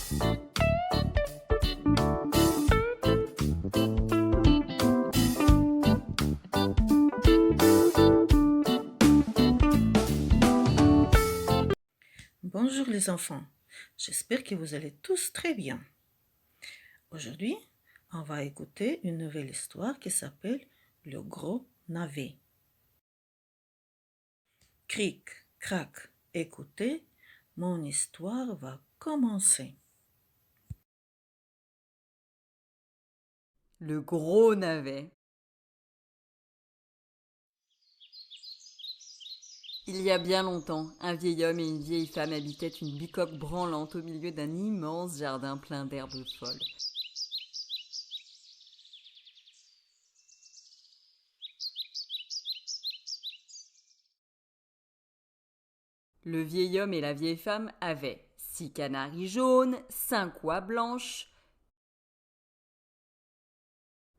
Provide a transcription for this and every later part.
Bonjour les enfants, j'espère que vous allez tous très bien. Aujourd'hui, on va écouter une nouvelle histoire qui s'appelle Le Gros Navet. Cric, crac, écoutez, mon histoire va commencer. Le gros navet. Il y a bien longtemps, un vieil homme et une vieille femme habitaient une bicoque branlante au milieu d'un immense jardin plein d'herbes folles. Le vieil homme et la vieille femme avaient 6 canaris jaunes, 5 oies blanches,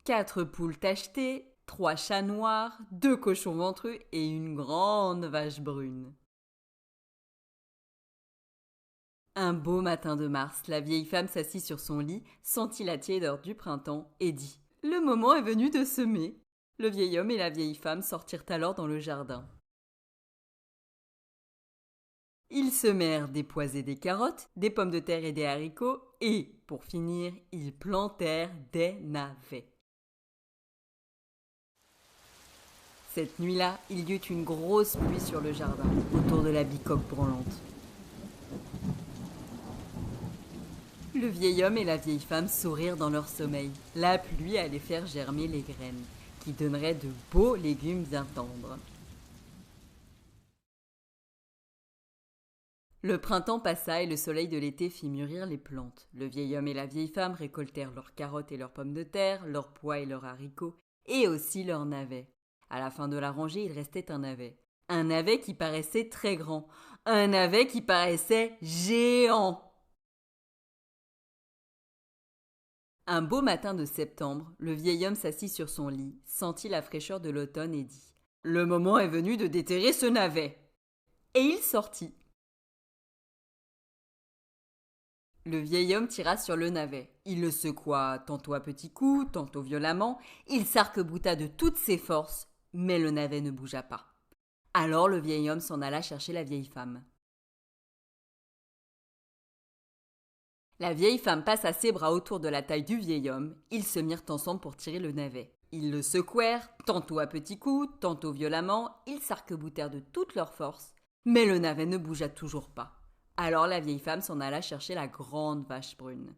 4 poules tachetées, 3 chats noirs, 2 cochons ventrus et une grande vache brune. Un beau matin de mars, la vieille femme s'assit sur son lit, sentit la tiédeur du printemps et dit « Le moment est venu de semer !» Le vieil homme et la vieille femme sortirent alors dans le jardin. Ils semèrent des pois et des carottes, des pommes de terre et des haricots, et, pour finir, ils plantèrent des navets. Cette nuit-là, il y eut une grosse pluie sur le jardin, autour de la bicoque branlante. Le vieil homme et la vieille femme sourirent dans leur sommeil. La pluie allait faire germer les graines, qui donneraient de beaux légumes bien tendres. Le printemps passa et le soleil de l'été fit mûrir les plantes. Le vieil homme et la vieille femme récoltèrent leurs carottes et leurs pommes de terre, leurs pois et leurs haricots, et aussi leurs navets. À la fin de la rangée, il restait un navet. Un navet qui paraissait très grand. Un navet qui paraissait géant. Un beau matin de septembre, le vieil homme s'assit sur son lit, sentit la fraîcheur de l'automne et dit « Le moment est venu de déterrer ce navet !» Et il sortit. Le vieil homme tira sur le navet. Il le secoua tantôt à petits coups, tantôt violemment. Il s'arc-bouta de toutes ses forces, mais le navet ne bougea pas. Alors le vieil homme s'en alla chercher la vieille femme. La vieille femme passa ses bras autour de la taille du vieil homme. Ils se mirent ensemble pour tirer le navet. Ils le secouèrent, tantôt à petits coups, tantôt violemment. Ils s'arc-boutèrent de toutes leurs forces, mais le navet ne bougea toujours pas. Alors la vieille femme s'en alla chercher la grande vache brune.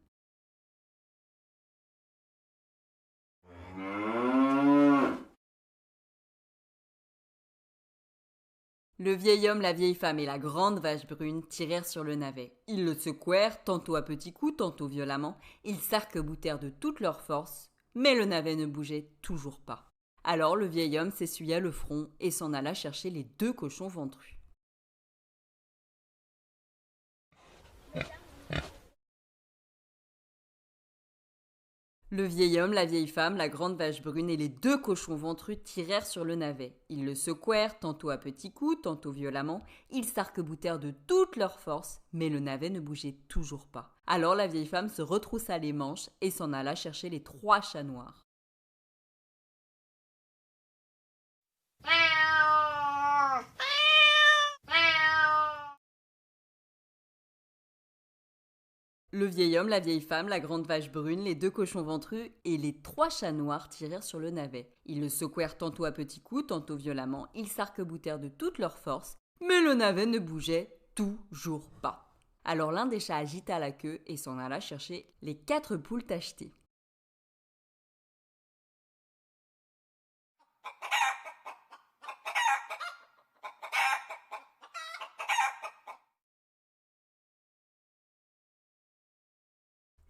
Le vieil homme, la vieille femme et la grande vache brune tirèrent sur le navet. Ils le secouèrent, tantôt à petits coups, tantôt violemment. Ils s'arc-boutèrent de toutes leurs forces, mais le navet ne bougeait toujours pas. Alors le vieil homme s'essuya le front et s'en alla chercher les 2 cochons ventrus. Le vieil homme, la vieille femme, la grande vache brune et les 2 cochons ventrus tirèrent sur le navet. Ils le secouèrent, tantôt à petits coups, tantôt violemment. Ils s'arc-boutèrent de toutes leurs forces, mais le navet ne bougeait toujours pas. Alors la vieille femme se retroussa les manches et s'en alla chercher les 3 chats noirs. Le vieil homme, la vieille femme, la grande vache brune, les 2 cochons ventrus et les 3 chats noirs tirèrent sur le navet. Ils le secouèrent tantôt à petits coups, tantôt violemment. Ils s'arc-boutèrent de toutes leurs forces, mais le navet ne bougeait toujours pas. Alors l'un des chats agita la queue et s'en alla chercher les 4 poules tachetées.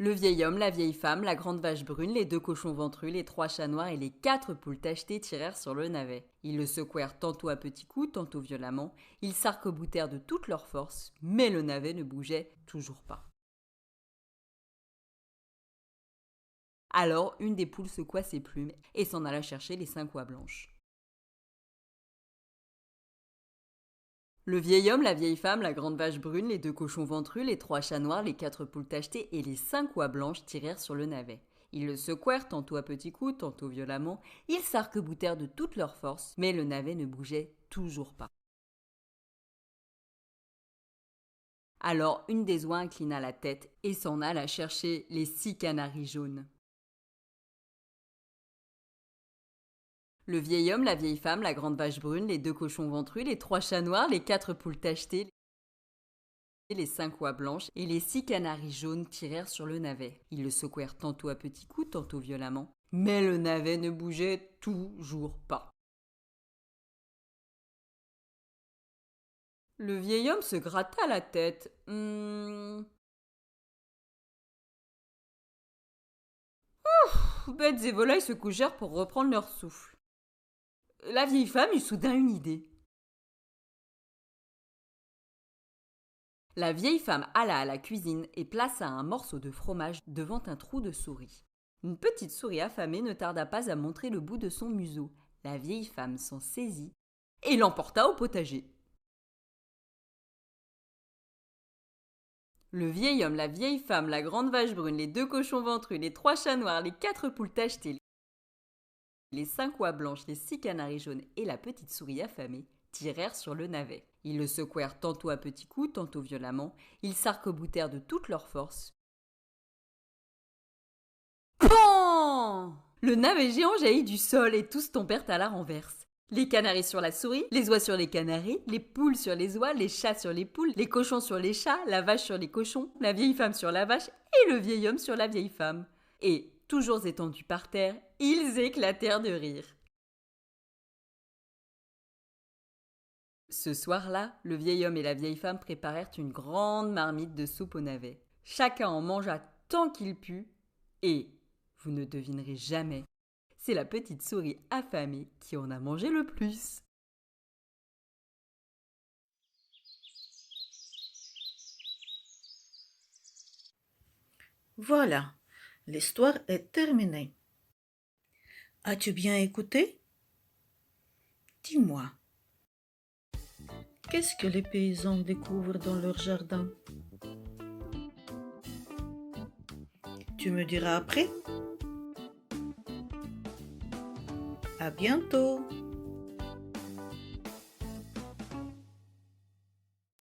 Le vieil homme, la vieille femme, la grande vache brune, les 2 cochons ventrus, les 3 chats noirs et les 4 poules tachetées tirèrent sur le navet. Ils le secouèrent tantôt à petits coups, tantôt violemment. Ils s'arc-boutèrent de toutes leurs forces, mais le navet ne bougeait toujours pas. Alors une des poules secoua ses plumes et s'en alla chercher les 5 oies blanches. Le vieil homme, la vieille femme, la grande vache brune, les 2 cochons ventrus, les 3 chats noirs, les 4 poules tachetées et les 5 oies blanches tirèrent sur le navet. Ils le secouèrent tantôt à petits coups, tantôt violemment. Ils s'arc-boutèrent de toute leur force, mais le navet ne bougeait toujours pas. Alors une des oies inclina la tête et s'en alla chercher les 6 canaris jaunes. Le vieil homme, la vieille femme, la grande vache brune, les 2 cochons ventrus, les 3 chats noirs, les 4 poules tachetées, les 5 oies blanches et les 6 canaris jaunes tirèrent sur le navet. Ils le secouèrent tantôt à petits coups, tantôt violemment, mais le navet ne bougeait toujours pas. Le vieil homme se gratta la tête. Bêtes et volailles se couchèrent pour reprendre leur souffle. La vieille femme eut soudain une idée. La vieille femme alla à la cuisine et plaça un morceau de fromage devant un trou de souris. Une petite souris affamée ne tarda pas à montrer le bout de son museau. La vieille femme s'en saisit et l'emporta au potager. Le vieil homme, la vieille femme, la grande vache brune, les 2 cochons ventrus, les 3 chats noirs, les 4 poules tachetées, les 5 oies blanches, les 6 canaris jaunes et la petite souris affamée tirèrent sur le navet. Ils le secouèrent tantôt à petits coups, tantôt violemment. Ils s'arc-boutèrent de toute leur force. Pan! Le navet géant jaillit du sol et tous tombèrent à la renverse. Les canaris sur la souris, les oies sur les canaris, les poules sur les oies, les chats sur les poules, les cochons sur les chats, la vache sur les cochons, la vieille femme sur la vache et le vieil homme sur la vieille femme. Et, toujours étendus par terre, ils éclatèrent de rire. Ce soir-là, le vieil homme et la vieille femme préparèrent une grande marmite de soupe au navet. Chacun en mangea tant qu'il put, et, vous ne devinerez jamais, c'est la petite souris affamée qui en a mangé le plus. Voilà, l'histoire est terminée. As-tu bien écouté? Dis-moi, qu'est-ce que les paysans découvrent dans leur jardin? Tu me diras après. À bientôt!